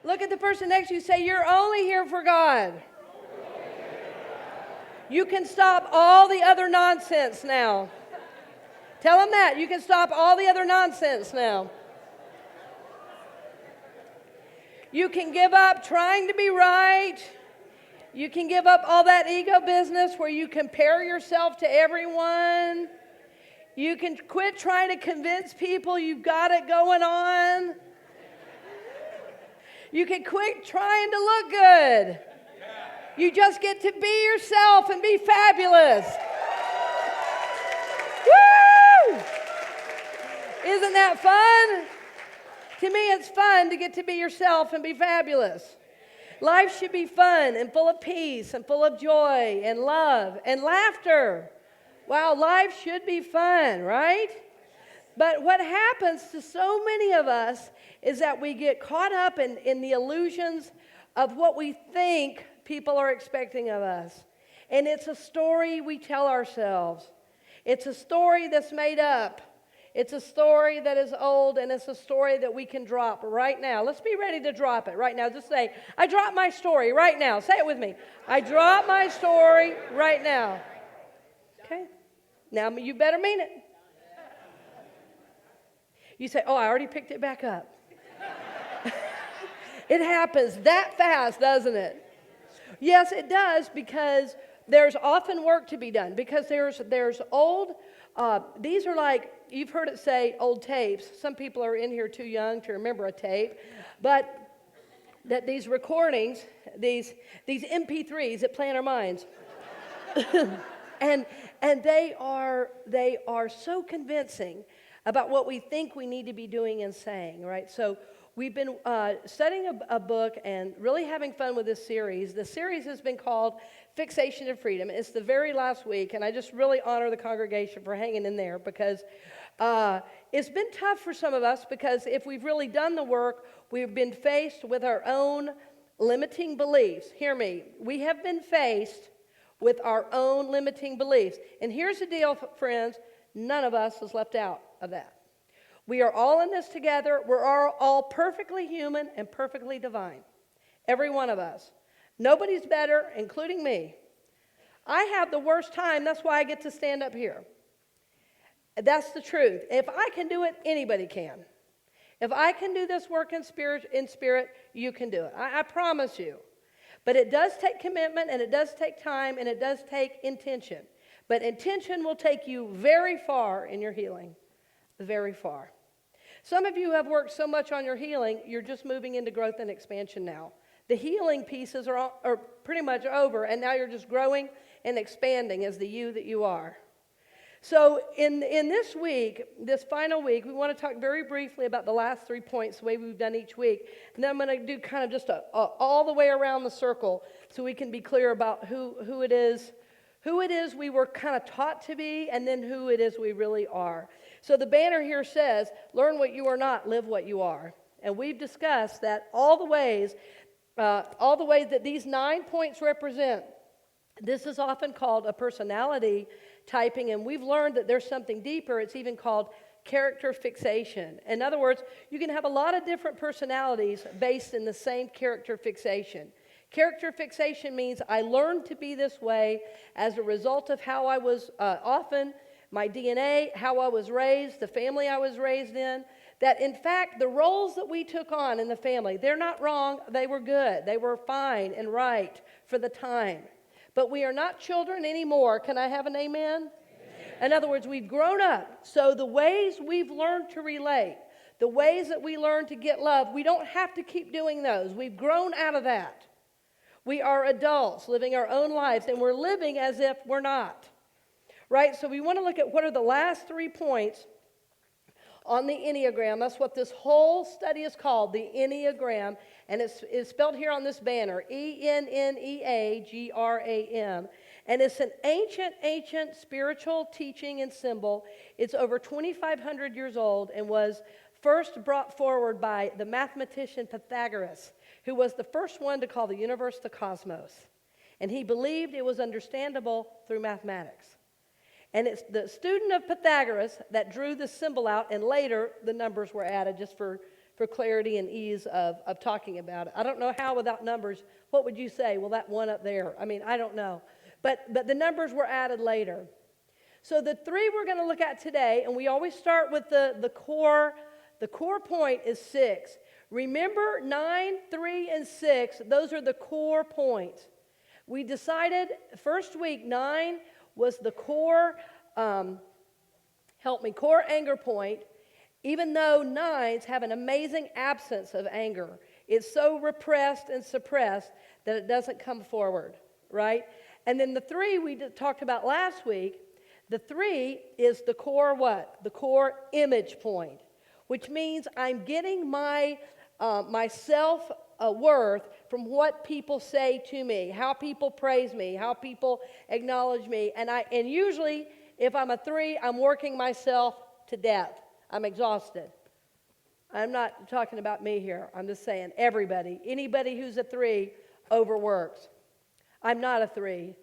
Look at the person next to you. Say, you're only here for God. You can stop all the other nonsense now. Tell them that. You can stop all the other nonsense now. You can give up trying to be right. You can give up all that ego business where you compare yourself to everyone. You can quit trying to convince people you've got it going on. You can quit trying to look good. You just get to be yourself and be fabulous. Woo! Isn't that fun? To me, it's fun to get to be yourself and be fabulous. Life should be fun and full of peace and full of joy and love and laughter. Wow, life should be fun, right? But what happens to so many of us is that we get caught up in the illusions of what we think people are expecting of us. And it's a story we tell ourselves. It's a story that's made up. It's a story that is old, and it's a story that we can drop right now. Let's be ready to drop it right now. Just say, I drop my story right now. Say it with me. I drop my story right now. Okay? Now you better mean it. You say, oh, I already picked it back up. It happens that fast, doesn't it? Yes, it does, because there's often work to be done. Because there's old, these are like, you've heard it say old tapes. Some people are in here too young to remember a tape. But that these recordings, these MP3s that play in our minds, and they are so convincing about what we think we need to be doing and saying, right? So we've been studying a book and really having fun with this series. The series has been called Fixation to Freedom. It's the very last week, and I just really honor the congregation for hanging in there, because it's been tough for some of us, because if we've really done the work, we've been faced with our own limiting beliefs. Hear me. We have been faced with our own limiting beliefs. And here's the deal, friends. None of us is left out of that. We are all in this together. We're all perfectly human and perfectly divine. Every one of us. Nobody's better, including me. I have the worst time. That's why I get to stand up here. That's the truth. If I can do it, anybody can. If I can do this work in spirit, you can do it. I promise you. But it does take commitment, and it does take time, and it does take intention. But intention will take you very far in your healing. Very far. Some of you have worked so much on your healing, you're just moving into growth and expansion now. The healing pieces are pretty much over, and now you're just growing and expanding as the you that you are. So in this week, this final week, we want to talk very briefly about the last 3 points, the way we've done each week. And then I'm going to do kind of just all the way around the circle so we can be clear about who it is we were kind of taught to be, and then who it is we really are. So the banner here says, learn what you are not, live what you are. And we've discussed that all the ways that these 9 points represent. This is often called a personality typing, and we've learned that there's something deeper. It's even called character fixation. In other words, you can have a lot of different personalities based in the same character fixation. Character fixation means I learned to be this way as a result of how I was often, my DNA, how I was raised, the family I was raised in. That in fact, the roles that we took on in the family, they're not wrong, they were good. They were fine and right for the time. But we are not children anymore. Can I have an amen? In other words, we've grown up. So the ways we've learned to relate, the ways that we learn to get love, we don't have to keep doing those. We've grown out of that. We are adults living our own lives, and we're living as if we're not. Right? So we want to look at what are the last 3 points on the Enneagram. That's what this whole study is called, the Enneagram. And it's spelled here on this banner, Enneagram. And it's an ancient spiritual teaching and symbol. It's over 2,500 years old and was first brought forward by the mathematician Pythagoras, who was the first one to call the universe the cosmos. And he believed it was understandable through mathematics. And it's the student of Pythagoras that drew the symbol out, and later the numbers were added just for for clarity and ease of talking about it. I don't know how without numbers. What would you say? Well, that one up there. I mean, I don't know. But the numbers were added later. So the three we're going to look at today, and we always start with the core. The core point is 6. Remember 9, 3, and 6. Those are the core points. We decided first week 9 was the core, core anger point, even though 9s have an amazing absence of anger. It's so repressed and suppressed that it doesn't come forward, right? And then the 3 we talked about last week, the 3 is the core what? The core image point, which means I'm getting my self-worth from what people say to me, how people praise me, how people acknowledge me. And usually, if I'm a 3, I'm working myself to death. I'm exhausted. I'm not talking about me here. I'm just saying everybody. Anybody who's a 3 overworks. I'm not a 3.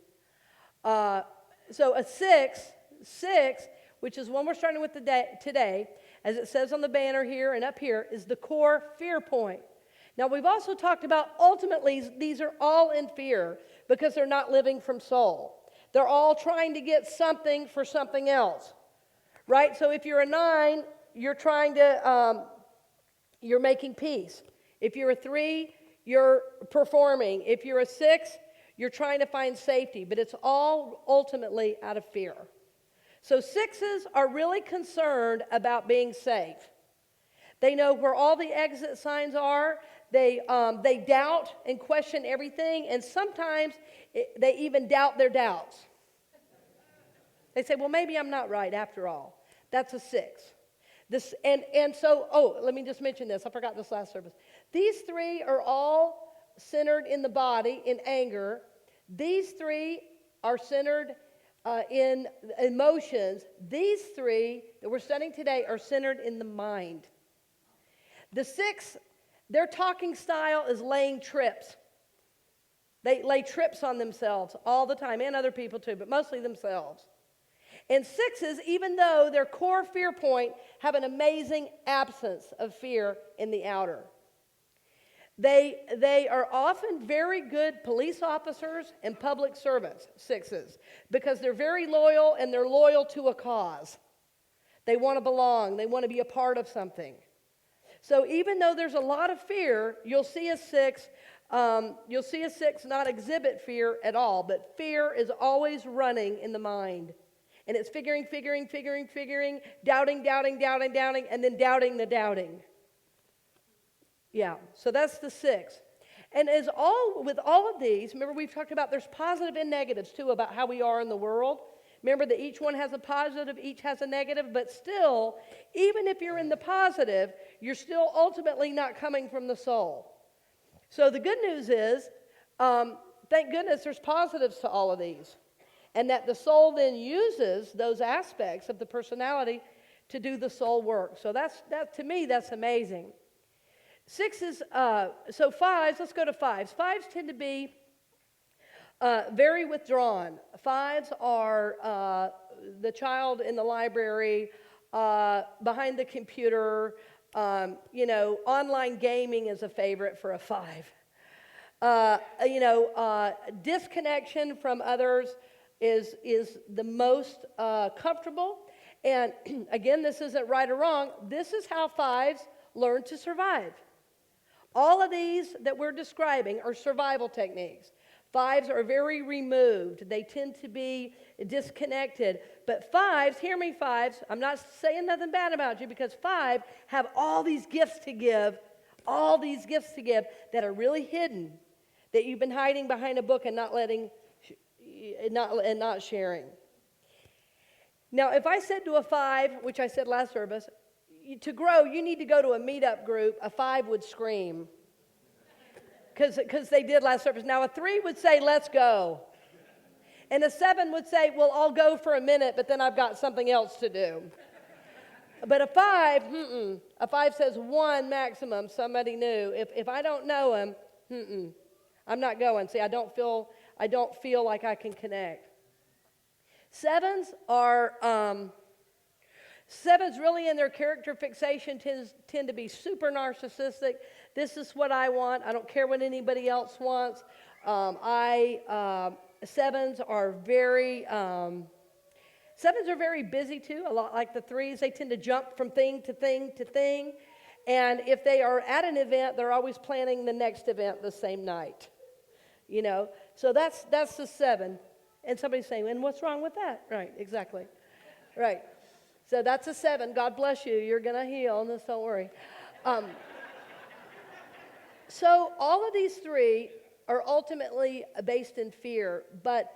So a 6, which is one we're starting with today, as it says on the banner here and up here, is the core fear point. Now, we've also talked about ultimately these are all in fear because they're not living from soul. They're all trying to get something for something else, right? So if you're a 9, you're trying to, you're making peace. If you're a 3, you're performing. If you're a 6, you're trying to find safety, but it's all ultimately out of fear. So 6s are really concerned about being safe. They know where all the exit signs are. They doubt and question everything, and sometimes they even doubt their doubts. They say, well, maybe I'm not right after all. That's a 6. Let me just mention this. I forgot this last service. These 3 are all centered in the body, in anger. These 3 are centered in emotions. These 3 that we're studying today are centered in the mind. The 6, their talking style is laying trips. They lay trips on themselves all the time, and other people too, but mostly themselves. And 6s, even though their core fear point, have an amazing absence of fear in the outer. They are often very good police officers and public servants, 6s, because they're very loyal and they're loyal to a cause. They want to belong. They want to be a part of something. So even though there's a lot of fear, you'll see a 6 not exhibit fear at all, but fear is always running in the mind. And it's figuring, doubting, and then doubting the doubting. Yeah, so that's the 6. And with all of these, remember we've talked about there's positive and negatives too about how we are in the world. Remember that each one has a positive, each has a negative, but still, even if you're in the positive, you're still ultimately not coming from the soul. So the good news is, thank goodness there's positives to all of these. And that the soul then uses those aspects of the personality to do the soul work. So that to me, that's amazing. 6s, so 5s, let's go to 5s. 5s tend to be very withdrawn. 5s are the child in the library, behind the computer. Online gaming is a favorite for a 5. Disconnection from others is the most comfortable. And again, this isn't right or wrong. This is how 5s learn to survive. All of these that we're describing are survival techniques. 5s are very removed. They tend to be disconnected. But 5s, hear me 5s, I'm not saying nothing bad about you, because 5 have all these gifts to give that are really hidden, that you've been hiding behind a book and not sharing. Now, if I said to a 5, which I said last service, to grow, you need to go to a meetup group, a 5 would scream. Because they did last service. Now, a 3 would say, let's go. And a 7 would say, well, I'll go for a minute, but then I've got something else to do. But a 5, a 5 says 1 maximum, somebody new. If I don't know him, I'm not going. See, I don't feel like I can connect. 7s are Sevens really in their character fixation tend to be super narcissistic. This is what I want. I don't care what anybody else wants. Sevens are very busy too, a lot like the threes. They tend to jump from thing to thing to thing. And if they are at an event, they're always planning the next event the same night. You know, so that's the seven. And somebody's saying, and what's wrong with that? Right, exactly. Right. So that's a seven. God bless you. You're going to heal. Just don't worry. So all of these three are ultimately based in fear. But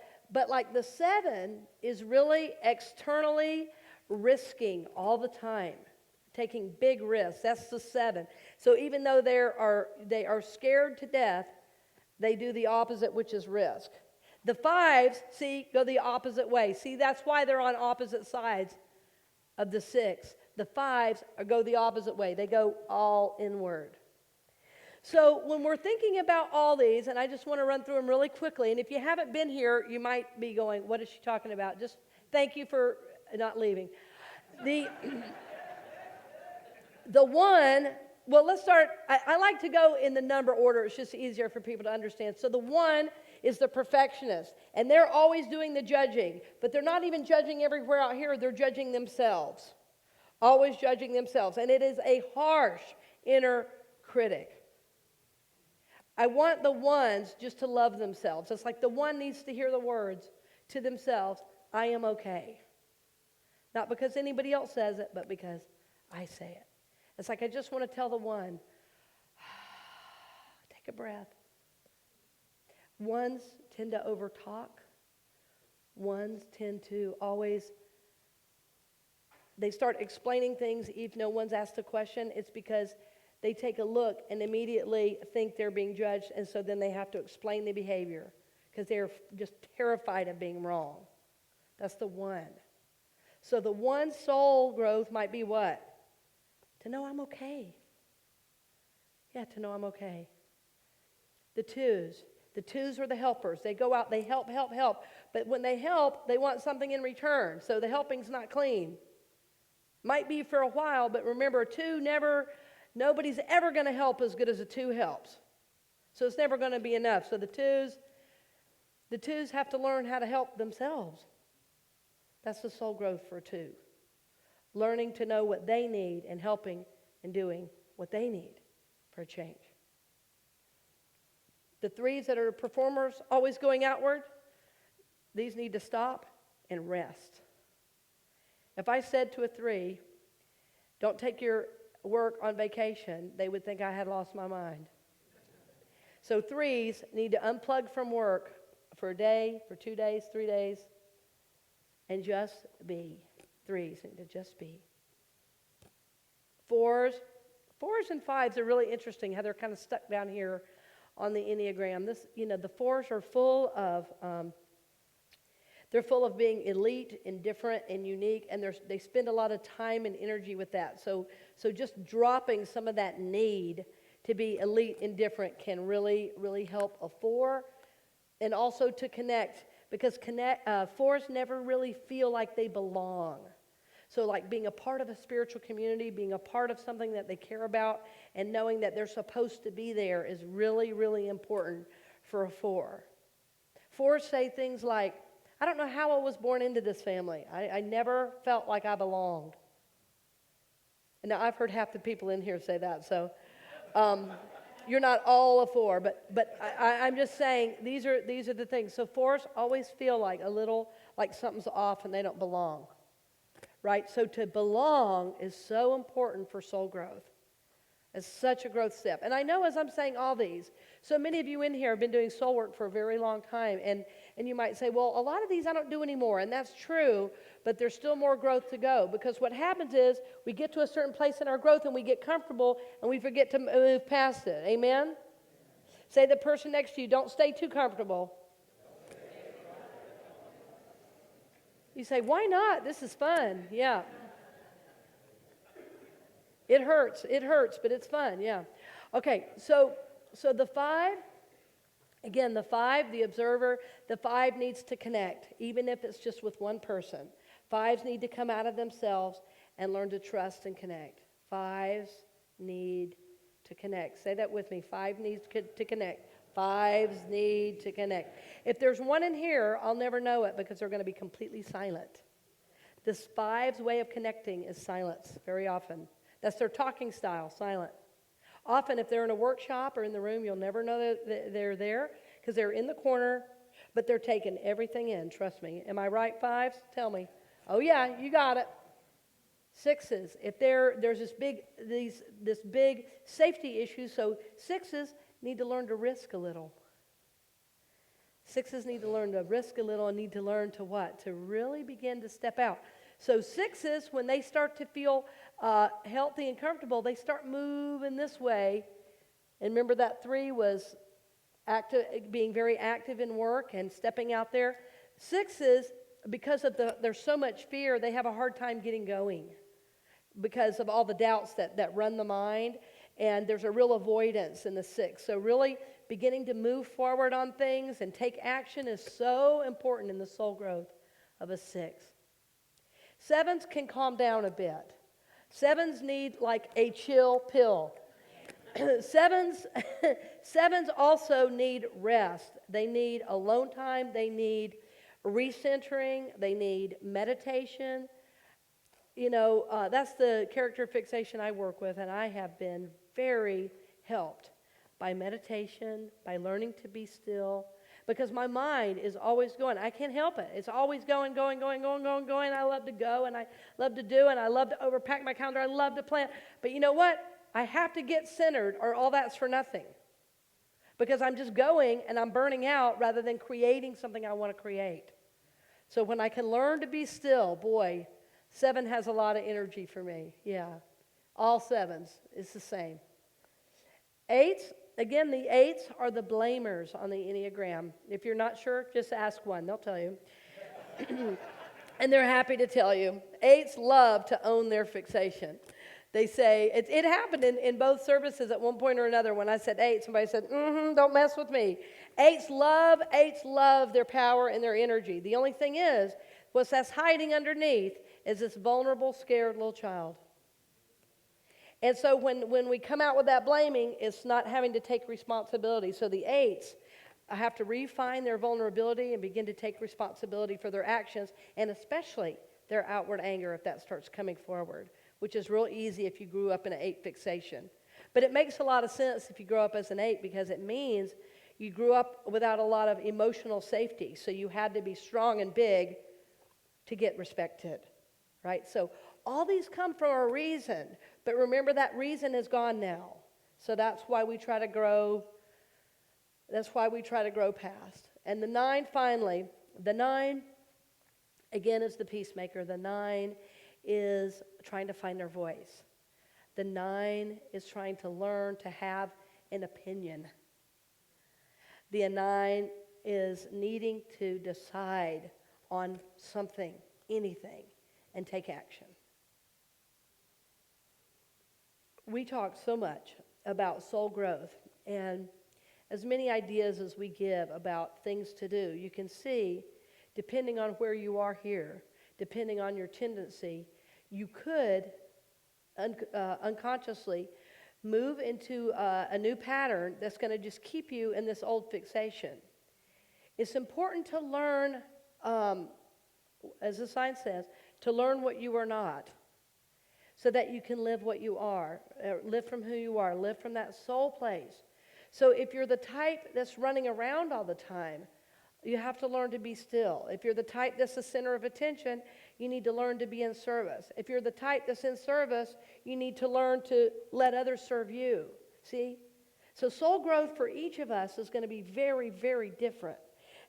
like the seven is really externally risking all the time. Taking big risks. That's the seven. So even though they are scared to death, they do the opposite, which is risk. The fives, see, go the opposite way. See, that's why they're on opposite sides of the six. The fives go the opposite way. They go all inward. So when we're thinking about all these, and I just want to run through them really quickly, and if you haven't been here, you might be going, what is she talking about? Just thank you for not leaving. The one, well, let's start. I like to go in the number order. It's just easier for people to understand. So the one is the perfectionist, and they're always doing the judging, but they're not even judging everywhere out here. They're judging themselves, always judging themselves, and it is a harsh inner critic. I want the ones just to love themselves. It's like the one needs to hear the words to themselves, I am okay. Not because anybody else says it, but because I say it. It's like I just want to tell the one, take a breath. Ones tend to overtalk. Ones tend to always, they start explaining things if no one's asked a question. It's because they take a look and immediately think they're being judged, and so then they have to explain the behavior because they're just terrified of being wrong. That's the one. So the one soul growth might be what? To know I'm okay. Yeah, to know I'm okay. The twos are the helpers. They go out, they help. But when they help, they want something in return. So the helping's not clean. Might be for a while, but remember, nobody's ever going to help as good as a two helps. So it's never going to be enough. So the twos have to learn how to help themselves. That's the soul growth for a two. Learning to know what they need and helping and doing what they need for a change. The threes that are performers, always going outward, these need to stop and rest. If I said to a three, don't take your work on vacation, they would think I had lost my mind. So threes need to unplug from work for a day, for 2 days, 3 days, and just be. Threes need to just be. Fours and fives are really interesting how they're kind of stuck down here on the Enneagram. The fours are full of being elite and different and unique, and they spend a lot of time and energy with that. So just dropping some of that need to be elite and different can really, really help a four, and also to connect, because fours never really feel like they belong. So like being a part of a spiritual community, being a part of something that they care about, and knowing that they're supposed to be there is really, really important for a four. Fours say things like, I don't know how I was born into this family. I never felt like I belonged. And now I've heard half the people in here say that, so you're not all a four, but I'm just saying these are the things. So fours always feel like a little like something's off and they don't belong. Right? So to belong is so important for soul growth. It's such a growth step. And I know as I'm saying all these, so many of you in here have been doing soul work for a very long time. And you might say, well, a lot of these I don't do anymore. And that's true, but there's still more growth to go. Because what happens is we get to a certain place in our growth and we get comfortable and we forget to move past it. Amen? Say to the person next to you, don't stay too comfortable. You say, why not? This is fun. Yeah. It hurts, but it's fun. Yeah. Okay, so the five, again, the observer, the five needs to connect, even if it's just with one person. Fives need to come out of themselves and learn to trust and connect. Fives need to connect. Say that with me. Five needs to connect. Fives need to connect. If there's one in here, I'll never know it because they're going to be completely silent. This fives way of connecting is silence very often. That's their talking style, silent. Often if they're in a workshop or in the room, you'll never know that they're there because they're in the corner, but they're taking everything in, trust me. Am I right, fives? Tell me. Oh yeah, you got it. Sixes, if there's this big safety issue, so sixes need to learn to risk a little. Sixes need to learn to risk a little and need to learn to what? To really begin to step out. So sixes, when they start to feel healthy and comfortable, they start moving this way. And remember that 3 was being very active in work and stepping out there. Sixes, because of there's so much fear, they have a hard time getting going because of all the doubts that run the mind. And there's a real avoidance in the 6. So really beginning to move forward on things and take action is so important in the soul growth of a 6. 7s can calm down a bit. 7s need like a chill pill. 7s also need rest. They need alone time. They need recentering. They need meditation. You know, that's the character fixation I work with, and I have been very helped by meditation, by learning to be still, because my mind is always going. I can't help it. It's always going. I love to go, and I love to do, and I love to overpack my calendar. I love to plan. But you know what? I have to get centered, or all that's for nothing, because I'm just going, and I'm burning out rather than creating something I want to create. So when I can learn to be still, boy, 7 has a lot of energy for me. Yeah, all 7s. It's the same. 8s, again, the 8s are the blamers on the Enneagram. If you're not sure, just ask one. They'll tell you. And they're happy to tell you. 8s love to own their fixation. They say, it happened in both services at one point or another. When I said 8, somebody said, don't mess with me. 8s love their power and their energy. The only thing is, what's that's hiding underneath is this vulnerable, scared little child. And so when we come out with that blaming, it's not having to take responsibility. So the 8s have to refine their vulnerability and begin to take responsibility for their actions, and especially their outward anger if that starts coming forward, which is real easy if you grew up in an 8 fixation. But it makes a lot of sense if you grow up as an 8, because it means you grew up without a lot of emotional safety. So you had to be strong and big to get respected, right? So all these come from a reason, but remember that reason is gone now. So that's why we try to grow. That's why we try to grow past. And the 9, finally, the 9, again, is the peacemaker. The 9 is trying to find their voice. The 9 is trying to learn to have an opinion. The 9 is needing to decide on something, anything, and take action. We talk so much about soul growth, and as many ideas as we give about things to do, you can see, depending on where you are here, depending on your tendency, you could unconsciously move into a new pattern that's going to just keep you in this old fixation. It's important to learn, as the sign says, to learn what you are not, so that you can live what you are, live from who you are, live from that soul place. So if you're the type that's running around all the time, you have to learn to be still. If you're the type that's the center of attention, you need to learn to be in service. If you're the type that's in service, you need to learn to let others serve you. See? So soul growth for each of us is going to be very, very different.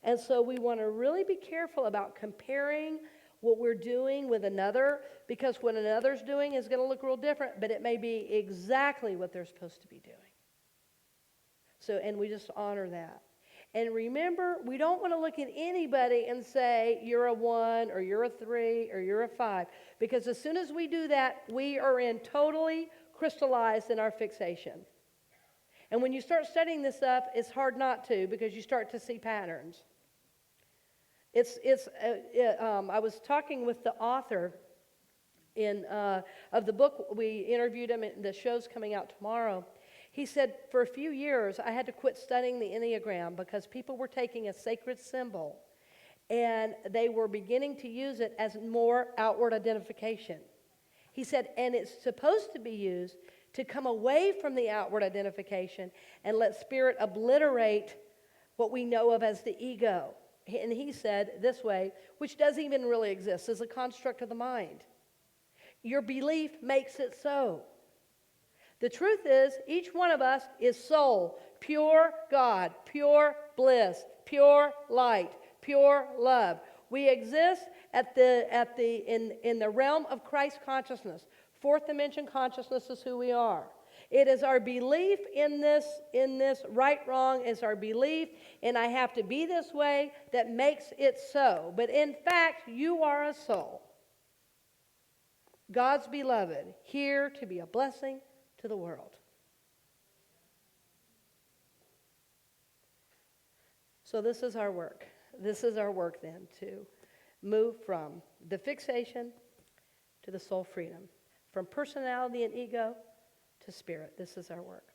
And so we want to really be careful about comparing what we're doing with another, because what another's doing is going to look real different, but it may be exactly what they're supposed to be doing. So, and we just honor that. And remember, we don't want to look at anybody and say, you're a 1, or you're a 3, or you're a 5. Because as soon as we do that, we are totally crystallized in our fixation. And when you start studying this stuff, it's hard not to, because you start to see patterns. I was talking with the author of the book. We interviewed him, and the show's coming out tomorrow. He said, for a few years, I had to quit studying the Enneagram because people were taking a sacred symbol and they were beginning to use it as more outward identification. He said, and it's supposed to be used to come away from the outward identification and let spirit obliterate what we know of as the ego. And he said this way, which doesn't even really exist, is a construct of the mind. Your belief makes it so. The truth is, each one of us is soul, pure God, pure bliss, pure light, pure love. We exist in the realm of Christ consciousness. Fourth dimension consciousness is who we are. It is our belief in this right, wrong, is our belief in I have to be this way that makes it so. But in fact, you are a soul. God's beloved, here to be a blessing to the world. So this is our work. This is our work then, to move from the fixation to the soul freedom, from personality and ego to spirit. This is our work.